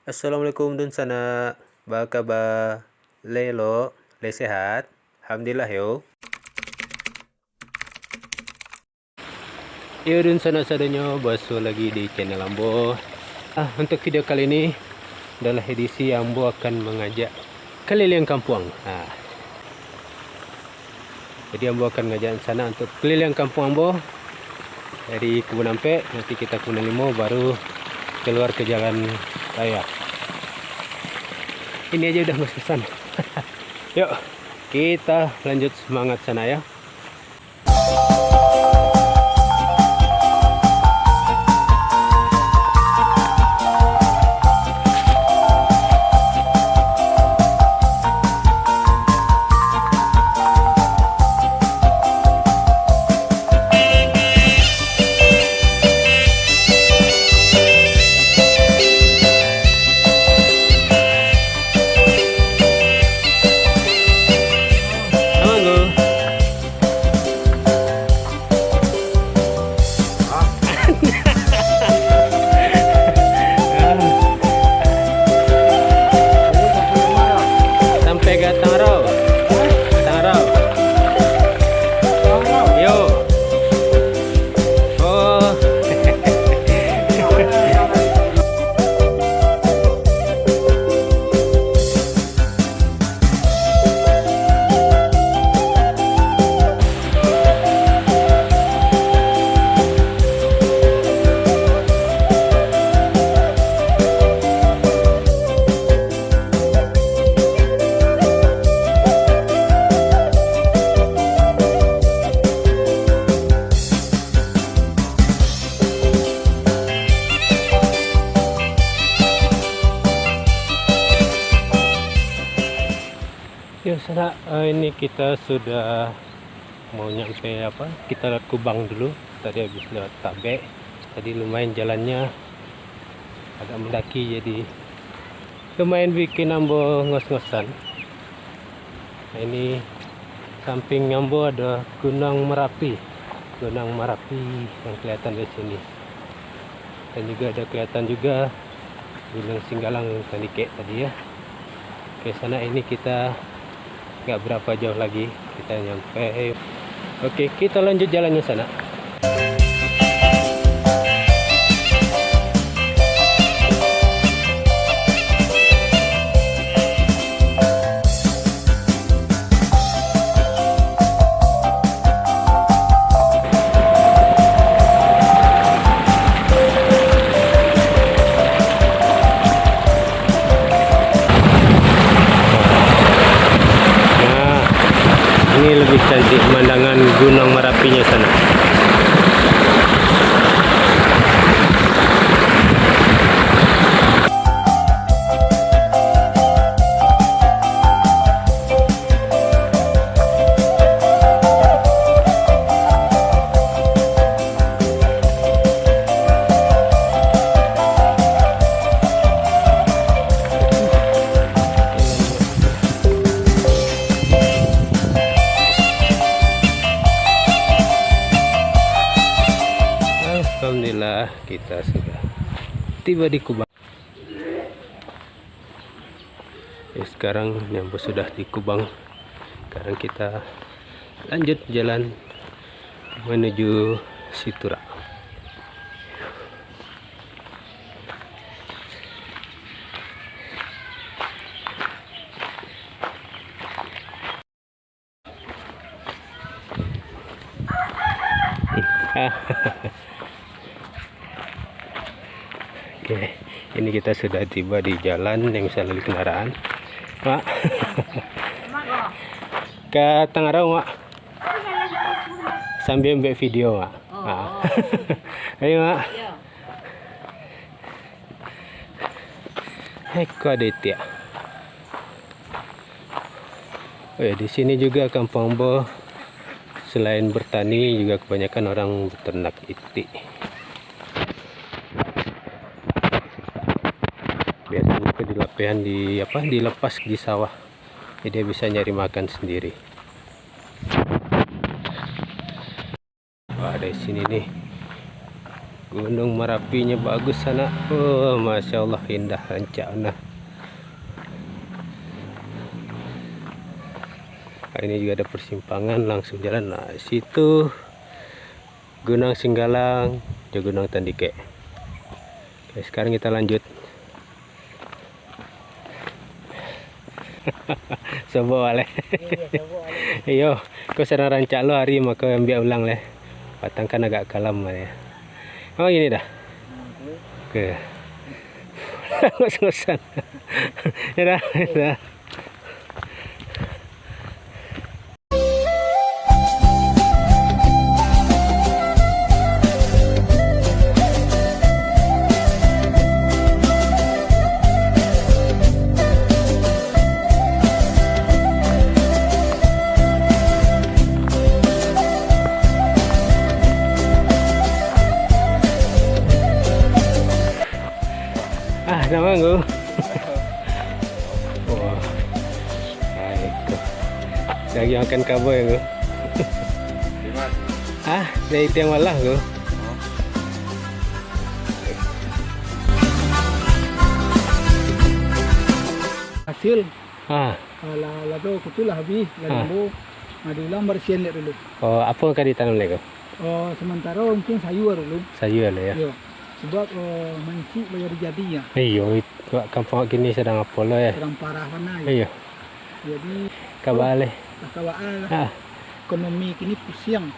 Assalamualaikum dun sana. Ba kabar? Lelo, le sehat? Alhamdulillah yo. Yo dun sana sadanya basuh lagi di channel Ambo. Untuk video kali ini adalah edisi Ambo akan mengajak keliling kampung. Jadi Ambo akan ngajak sana untuk keliling kampung Ambo dari Kebun Ampek, nanti kita Kebun Limo baru keluar ke jalan raya. Ini aja udah mas kesan. Yuk kita lanjut semangat sana ya. Ya sana, ini kita sudah mau nyampe kita lewat Kubang dulu. Tadi habis lewat Tabe. Tadi lumayan jalannya agak mendaki, jadi lumayan bikin Ambo ngos-ngosan. Nah, ini samping Ambo ada Gunung Merapi yang kelihatan di sini. Dan juga ada kelihatan juga Gunung Singgalang yang tadi ya. Oke, sana ini kita nggak berapa jauh lagi kita nyampe. Oke, kita lanjut jalannya sana. Ini lebih cantik pemandangan Gunung Merapinya sana. Alhamdulillah kita sudah tiba di Kubang. Sekarang Ambo sudah di Kubang. Sekarang kita lanjut jalan menuju Situra. Oke, ini kita sudah tiba di jalan yang bisa lalui kendaraan, Mak. Ke Tangerang, Mak. Sambil ambil video, Mak. Ayo, Mak. Eko Aditya. Oh ya, di sini juga Kampung Ambo selain bertani juga kebanyakan orang beternak itik. Biasanya itu dilepas di sawah, jadi dia bisa nyari makan sendiri. Wah, dari sini nih Gunung Merapinya bagus sana. Oh, masya Allah, indah Rancana. Nah, ini juga ada persimpangan, langsung jalan. Nah, situ Gunung Singgalang, Gunung Tandike. Oke, sekarang kita lanjut. Coba wale. Iyo, kau sana rancak lo hari maka ambil ulang leh. Batang kan agak kalam ya. Oh ini dah. Oke. Ngos-ngosan. Ya dah. Nama gue. Wah, itu. Lagi makan kabo ya gue. Ah, dari tiang malah gue. Hasil. Ah. Lado kutulah habis. Lalu madulang bersihan dulu. Oh, apa yang ditanam lagi? Oh, sementara mungkin sayur dulu. Sayur lah ya. Yo. Sebab mancing bayar jadinya. Iyo, kampung gini sedang apa lo ya? Sedang parah mana ya. Iyo. Jadi Kabale. Kabale. Ah. Ekonomi kini pusing.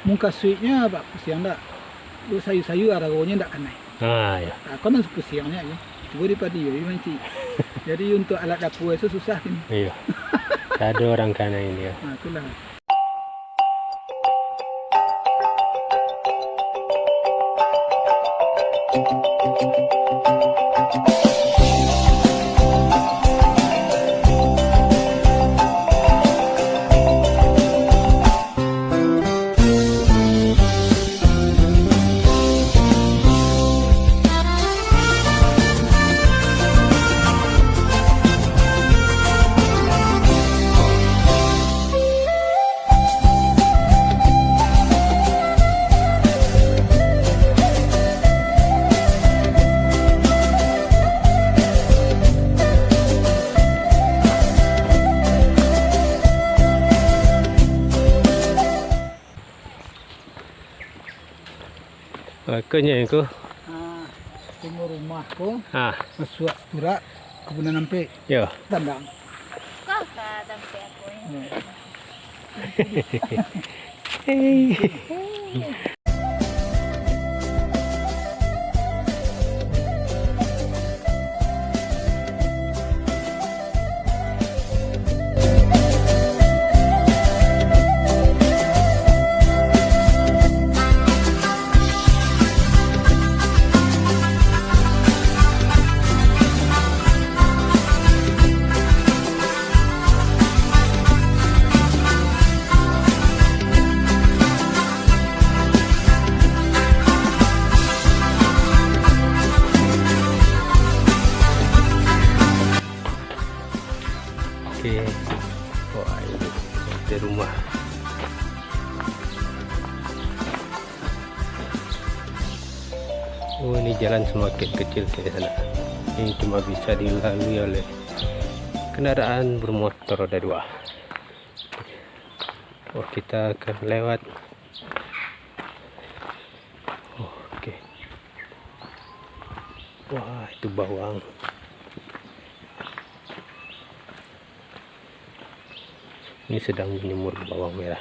Muka suitnya pak pusing dak. Lu sayur-sayur harganya ndak kena. Ah ya. Aku kan pusingnya ya. Gue di padi ya mancing. Jadi untuk alat dapur itu susah ini. Iya. Ada orang kana ini ya. Nah, itulah. Makanya itu. Tengok rumahku. Masuk surat kebunan nampe. Yo. Tandang. Kau ka dampe ako. Oke. Wah, ini di rumah. Oh, ini jalan semakin kecil ke sana. Ini cuma bisa dilalui oleh kendaraan bermotor roda 2. Oh, kita akan lewat. Oh, oke. Wah, itu bawang. Ini sedang menjemur bawang merah.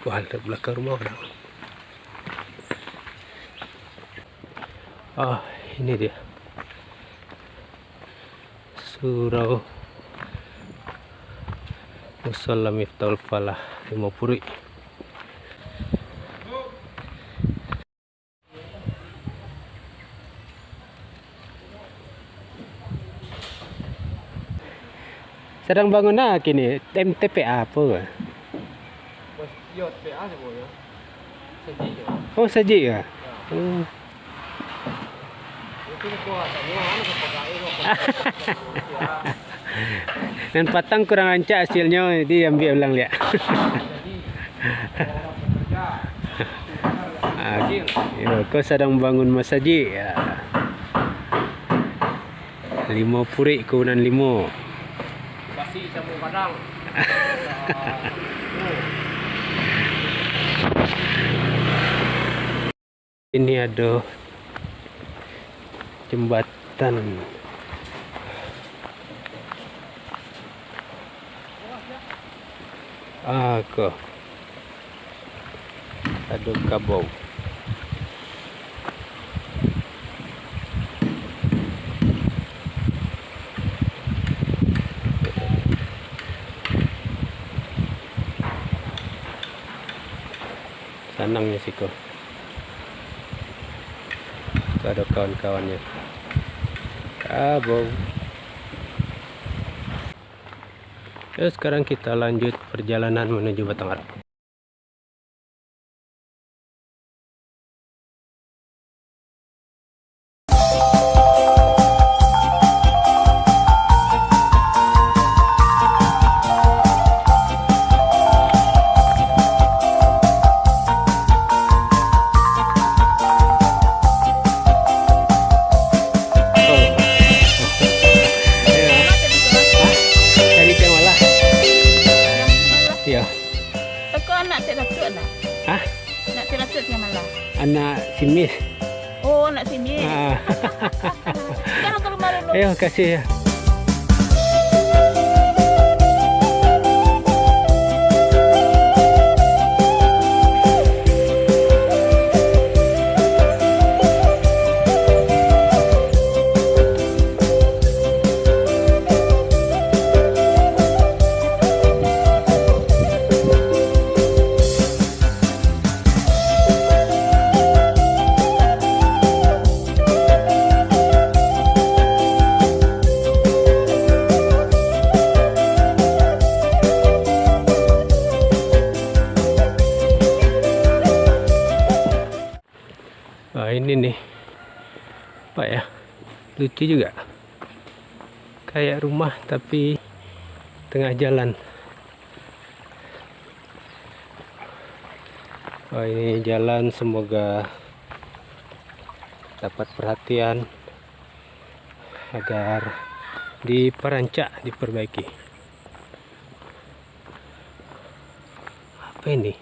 Wah, ada belakang rumah orang. Ah, ini dia. Surau Musalla Miftahul Falah Limopuri. Sedang bangun kini TPA apa? Yo, TPA sih boy. Saji ya. Oh, saji ya. Itu kuat, Dan patang kurang ancak hasilnya diambil ulang lihat. Ah, ya, kau sedang bangun masjid ya. 5 puri kawanan 5. Basi sama padang. Ini ada jembatan. Kok ada kabau. Sanangnya sih kok. Ada kawan-kawannya. Kabau. Ya, sekarang kita lanjut perjalanan menuju Batangar. Dari Temalah. Ya. Teko anak teratut lah. Hah? Nak teratut yang malah. Anak Simis. Oh, nak sini. Ah. Sekarang ke rumah dulu. Ayo kasih ya. Wah, ini nih apa ya, lucu juga, kayak rumah tapi tengah jalan. Wah, ini jalan, semoga dapat perhatian agar diperancak, diperbaiki. Apa ini?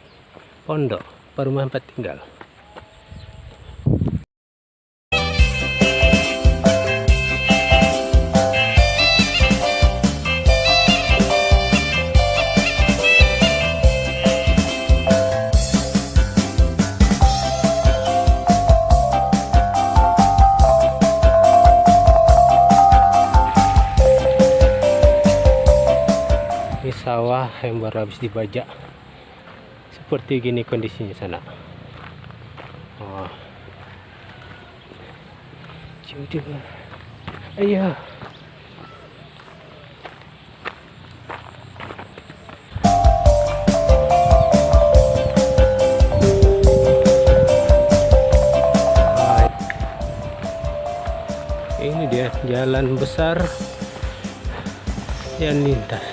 Pondok, perumahan tempat tinggal. Ini sawah yang baru habis dibajak. Seperti gini kondisinya sana. Oh. Juga. Ayo. Ini dia jalan besar yang lintas.